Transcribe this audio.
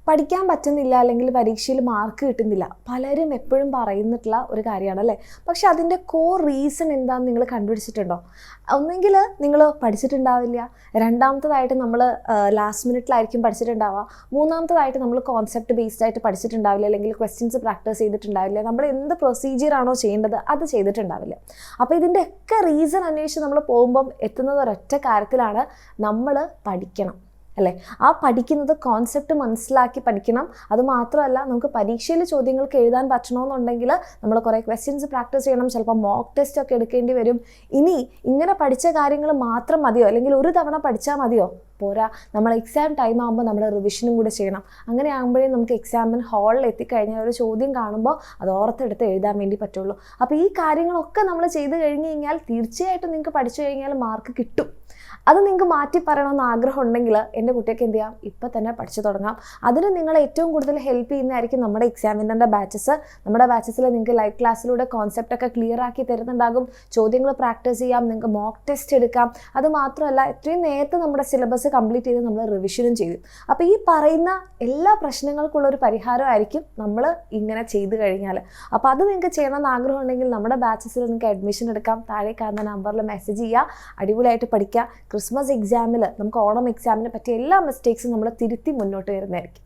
പഠിക്കാൻ പറ്റുന്നില്ല അല്ലെങ്കിൽ പരീക്ഷയിൽ മാർക്ക് കിട്ടുന്നില്ല പലരും എപ്പോഴും പറയുന്നിട്ടുള്ള ഒരു കാര്യമാണ് അല്ലേ. പക്ഷെ അതിൻ്റെ കോർ റീസൺ എന്താണെന്ന് നിങ്ങൾ കണ്ടുപിടിച്ചിട്ടുണ്ടോ? ഒന്നെങ്കിൽ നിങ്ങൾ പഠിച്ചിട്ടുണ്ടാവില്ല, രണ്ടാമത്തതായിട്ട് നമ്മൾ ലാസ്റ്റ് മിനിറ്റിലായിരിക്കും പഠിച്ചിട്ടുണ്ടാവുക, മൂന്നാമത്തതായിട്ട് നമ്മൾ കോൺസെപ്റ്റ് ബേസ്ഡ് ആയിട്ട് പഠിച്ചിട്ടുണ്ടാവില്ല, അല്ലെങ്കിൽ ക്വസ്റ്റ്യൻസ് പ്രാക്ടീസ് ചെയ്തിട്ടുണ്ടാവില്ല, നമ്മൾ എന്ത് പ്രൊസീജിയറാണോ ചെയ്യേണ്ടത് അത് ചെയ്തിട്ടുണ്ടാവില്ല. അപ്പോൾ ഇതിൻ്റെയൊക്കെ റീസൺ അന്വേഷിച്ച് നമ്മൾ പോകുമ്പം എത്തുന്നത് ഒരൊറ്റ കാര്യത്തിലാണ്, നമ്മൾ പഠിക്കണം അല്ലേ. ആ പഠിക്കുന്നത് കോൺസെപ്റ്റ് മനസ്സിലാക്കി പഠിക്കണം. അതുമാത്രമല്ല, നമുക്ക് പരീക്ഷയിൽ ചോദ്യങ്ങൾക്ക് എഴുതാൻ പറ്റണമെന്നുണ്ടെങ്കിൽ നമ്മൾ കുറേ ക്വസ്റ്റ്യൻസ് പ്രാക്ടീസ് ചെയ്യണം, ചിലപ്പോൾ മോക്ക് ടെസ്റ്റ് ഒക്കെ എടുക്കേണ്ടി വരും. ഇനി ഇങ്ങനെ പഠിച്ച കാര്യങ്ങൾ മാത്രം മതിയോ, അല്ലെങ്കിൽ ഒരു തവണ പഠിച്ചാൽ മതിയോ? പോരാ, നമ്മൾ എക്സാം ടൈം ആകുമ്പോൾ നമ്മൾ റിവിഷനും കൂടെ ചെയ്യണം. അങ്ങനെ ആകുമ്പോഴേ നമുക്ക് എക്സാമിന് ഹാളിൽ എത്തിക്കഴിഞ്ഞാൽ ഒരു ചോദ്യം കാണുമ്പോൾ അത് ഓർത്തെടുത്ത് എഴുതാൻ വേണ്ടി പറ്റുള്ളൂ. അപ്പോൾ ഈ കാര്യങ്ങളൊക്കെ നമ്മൾ ചെയ്ത് കഴിഞ്ഞ് കഴിഞ്ഞാൽ തീർച്ചയായിട്ടും നിങ്ങൾക്ക് പഠിച്ചു കഴിഞ്ഞാൽ മാർക്ക് കിട്ടും. അത് നിങ്ങൾക്ക് മാറ്റി പറയണമെന്ന് ആഗ്രഹം ഉണ്ടെങ്കിൽ എൻ്റെ കുട്ടിയൊക്കെ എന്ത് ചെയ്യാം, ഇപ്പം തന്നെ പഠിച്ചു തുടങ്ങാം. അതിന് നിങ്ങളെ ഏറ്റവും കൂടുതൽ ഹെൽപ്പ് ചെയ്യുന്നതായിരിക്കും നമ്മുടെ എക്സാമിൻ്റെ ബാച്ചസ്. നമ്മുടെ ബാച്ചസിൽ നിങ്ങൾക്ക് ലൈവ് ക്ലാസ്സിലൂടെ കോൺസെപ്റ്റൊക്കെ ക്ലിയർ ആക്കി തരുന്നുണ്ടാകും. ചോദ്യങ്ങൾ പ്രാക്ടീസ് ചെയ്യാം, നിങ്ങൾക്ക് മോക്ക് ടെസ്റ്റ് എടുക്കാം. അത് മാത്രമല്ല, എത്രയും നേരത്തെ നമ്മുടെ സിലബസ് കംപ്ലീറ്റ് ചെയ്ത് നമ്മൾ റിവിഷനും ചെയ്യും. അപ്പോൾ ഈ പറയുന്ന എല്ലാ പ്രശ്നങ്ങൾക്കുള്ളൊരു പരിഹാരമായിരിക്കും നമ്മൾ ഇങ്ങനെ ചെയ്ത് കഴിഞ്ഞാൽ. അപ്പോൾ അത് നിങ്ങൾക്ക് ചെയ്യണമെന്ന് ആഗ്രഹം ഉണ്ടെങ്കിൽ നമ്മുടെ ബാച്ചസിൽ നിങ്ങൾക്ക് അഡ്മിഷൻ എടുക്കാം. താഴെ കാണുന്ന നമ്പറിൽ മെസ്സേജ് ചെയ്യുക. അടിപൊളിയായിട്ട് പഠിക്കുക. ക്രിസ്മസ് എക്സാമിൽ നമുക്ക് ഓണം എക്സാമിനെ പറ്റിയ എല്ലാ മിസ്റ്റേക്സും നമ്മൾ തിരുത്തി മുന്നോട്ട് വരുന്നതായിരിക്കും.